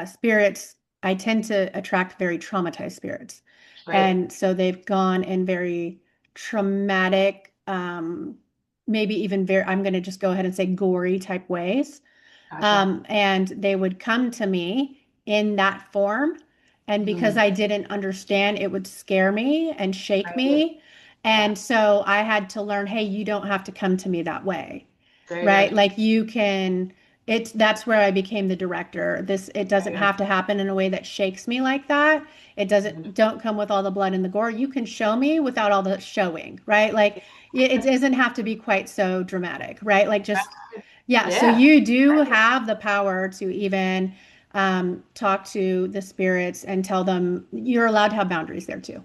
spirits. I tend to attract very traumatized spirits. Great. And so they've gone in very traumatic, maybe even very, I'm going to just go ahead and say gory type ways. Gotcha. And they would come to me in that form. And because Mhm. I didn't understand, it would scare me and shake Right. me. Yeah. And so I had to learn, hey, you don't have to come to me that way, Very right? good. Like you can, that's where I became the director. It doesn't Very good. have to happen in a way that shakes me like that. It Mhm. don't come with all the blood and the gore. You can show me without all the showing, right? Like it doesn't have to be quite so dramatic, right? Like just yeah, so Yeah. you do have the power to even talk to the spirits and tell them you're allowed to have boundaries there too.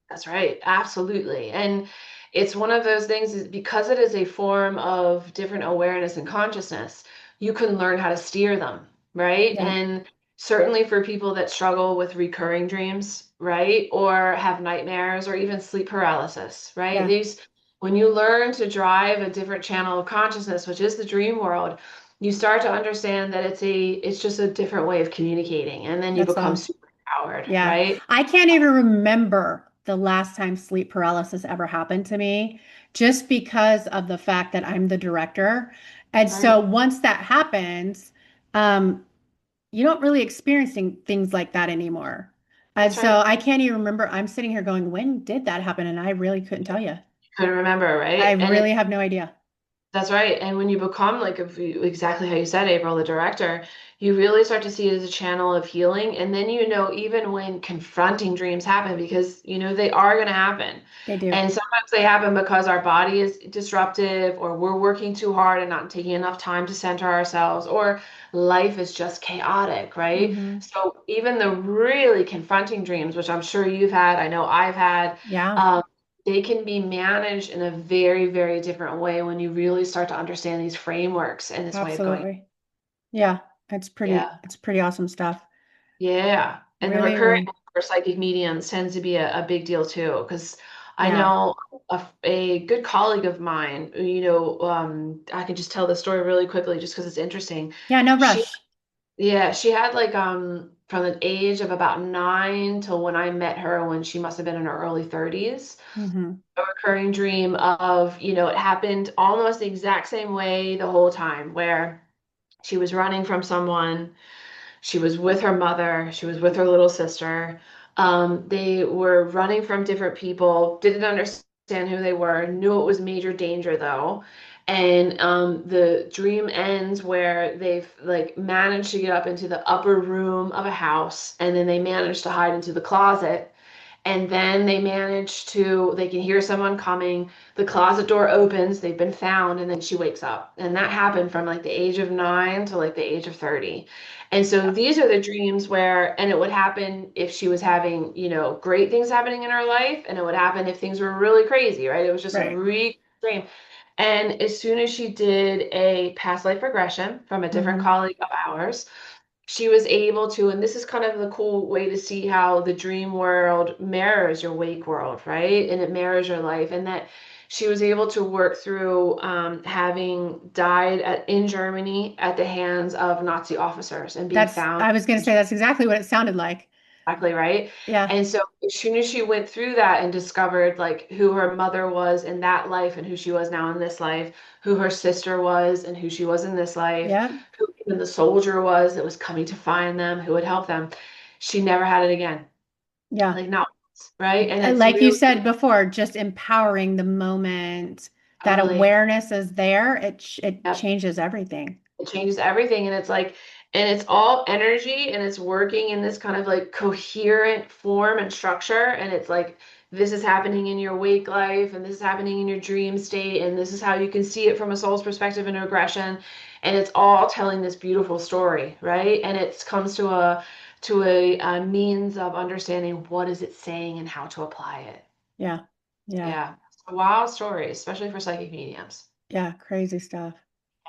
That's right. Absolutely. And it's one of those things is because it is a form of different awareness and consciousness, you can learn how to steer them, right? Yeah, And certainly for people that struggle with recurring dreams, right? Or have nightmares or even sleep paralysis, right? yeah, These, when you learn to drive a different channel of consciousness, which is the dream world, you start to understand that it's just a different way of communicating, and then you that's become all. super powered, Yeah. right? I can't even remember the last time sleep paralysis ever happened to me just because of the fact that I'm the director. And so Right. once that happens, um, you don't really experience things like that anymore. And That's so right. I can't even remember. I'm sitting here going, when did that happen? And I really couldn't tell you. Couldn't remember, I right? And really it have no idea. that's right. And when you become like exactly how you said, April, the director, you really start to see it as a channel of healing. And then even when confronting dreams happen, because they are going to happen. They do. And sometimes they happen because our body is disruptive, or we're working too hard and not taking enough time to center ourselves, or life is just chaotic, right? Hmm. So even the really confronting dreams, which I'm sure you've had, I know I've had, Yeah, um, they can be managed in a very, very different way when you really start to understand these frameworks and this way of going. absolutely. Yeah, Yeah, it's pretty awesome stuff. yeah. And the Really, recurring really. for psychic mediums tends to be a big deal too, because I Yeah. know a good colleague of mine, I can just tell the story really quickly just because it's interesting. Yeah, no She, rush. yeah, she had like from the age of about 9 till when I met her when she must have been in her early 30s. Hmm. A recurring dream of, it happened almost the exact same way the whole time, where she was running from someone, she was with her mother, she was with her little sister. They were running from different people, didn't understand who they were, knew it was major danger though. And the dream ends where they've like managed to get up into the upper room of a house, and then they managed to hide into the closet, and then they can hear someone coming, the closet door opens, they've been found, and then she wakes up. And that happened from like the age of 9 to like the age of 30. And so these are the dreams where, and it would happen if she was having, great things happening in her life, and it would happen if things were really crazy, right? It was just a Right. really dream. And as soon as she did a past life regression from a different Hmm. colleague of ours, she was able to, and this is kind of the cool way to see how the dream world mirrors your wake world, right? And it mirrors your life, and that she was able to work through having died in Germany at the hands of Nazi officers and being found. I was going to say that's exactly what it sounded like. Exactly right. Yeah. And so as soon as she went through that and discovered like who her mother was in that life and who she was now in this life, who her sister was and who she was in this life, Yeah. who even the soldier was that was coming to find them, who would help them, she never had it again. Yeah. Like not once, right? And it's Like you really said before, just empowering the moment, that totally. awareness is there, it Yep. changes everything. It changes everything, and it's like, and it's all energy, and it's working in this kind of like coherent form and structure, and it's like this is happening in your wake life, and this is happening in your dream state, and this is how you can see it from a soul's perspective in regression, and it's all telling this beautiful story, right? And it comes to a means of understanding what is it saying and how to apply it. Yeah. Yeah. Yeah, it's a wild story, especially for psychic mediums. Yeah. Crazy stuff.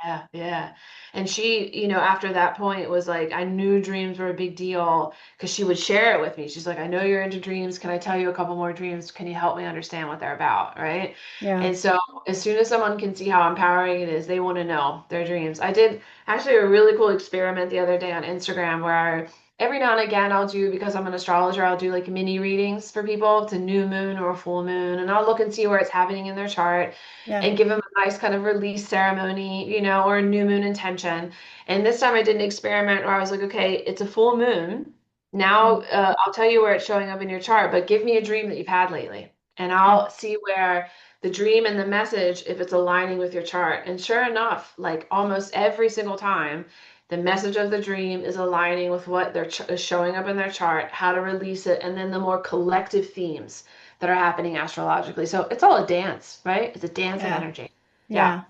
Yeah, yeah. And she, after that point was like, I knew dreams were a big deal because she would share it with me. She's like, I know you're into dreams. Can I tell you a couple more dreams? Can you help me understand what they're about? Right. Yeah. And so as soon as someone can see how empowering it is, they want to know their dreams. I did actually a really cool experiment the other day on Instagram where every now and again I'll do, because I'm an astrologer, I'll do like mini readings for people. It's a new moon or a full moon, and I'll look and see where it's happening in their chart Yeah. and give them a nice kind of release ceremony, or a new moon intention. And this time I did an experiment where I was like, okay, it's a full moon. Yeah. Now, I'll tell you where it's showing up in your chart, but give me a dream that you've had lately. And Yeah. I'll see where the dream and the message, if it's aligning with your chart. And sure enough, like almost every single time, the message of the dream is aligning with what is showing up in their chart, how to release it, and then the more collective themes that are happening astrologically. So it's all a dance, right? It's a dance of Yeah. energy. Yeah. Yeah.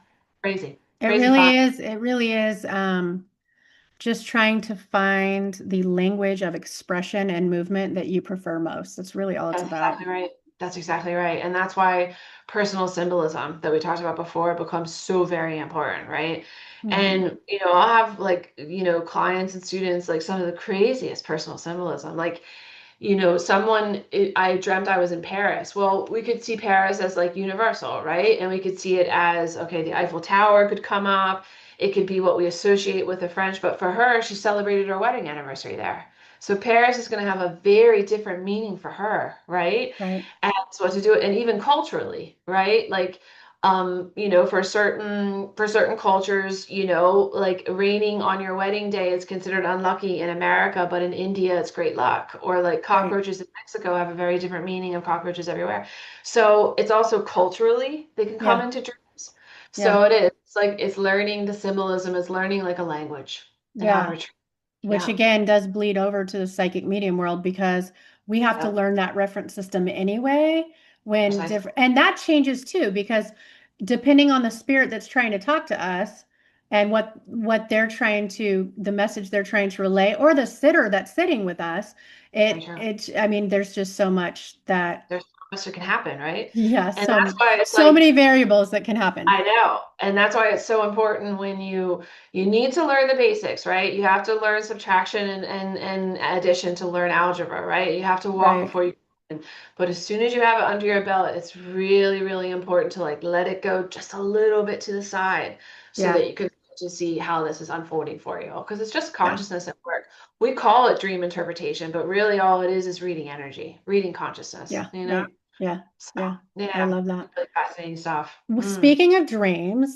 Crazy. It Crazy fun. really is. It really is. Just trying to find the language of expression and movement that you prefer most. That's really all it's That's about. exactly right. That's exactly right. And that's why personal symbolism that we talked about before becomes so very important, right? Hmm. And, I'll have like, clients and students like some of the craziest personal symbolism. Like, I dreamt I was in Paris. Well, we could see Paris as like universal, right? And we could see it as, okay, the Eiffel Tower could come up. It could be what we associate with the French. But for her, she celebrated her wedding anniversary there. So Paris is going to have a very different meaning for her, right? Right. And so what to do it, and even culturally, right? Like, for certain cultures, like raining on your wedding day is considered unlucky in America, but in India it's great luck. Or like Right. cockroaches in Mexico have a very different meaning of cockroaches everywhere. So it's also culturally they can come Yeah. into dreams. Yeah. So it is. It's like it's learning the symbolism, is learning like a language and how to Yeah. retrieve. Which Yeah, again does bleed over to the psychic medium world because we have to yeah, learn that reference system anyway when precisely. different, and that changes too because depending on the spirit that's trying to talk to us and what they're trying to, the message they're trying to relay, or the sitter that's sitting with us, Very true. I mean there's just so much that, There's so much that can happen, right? yeah, And that's why it's so like many variables that can happen. I know. And that's why it's so important when you need to learn the basics, right? You have to learn subtraction and addition to learn algebra, right? You have to walk Right. before you can. But as soon as you have it under your belt, it's really, really important to like let it go just a little bit to the side so Yeah. that you can to see how this is unfolding for you. Because it's just Yeah. consciousness at work. We call it dream interpretation, but really all it is reading energy, reading consciousness, Yeah. Right. Yeah. So Yeah. I yeah, love that. really fascinating stuff. Well, Mm. speaking of dreams,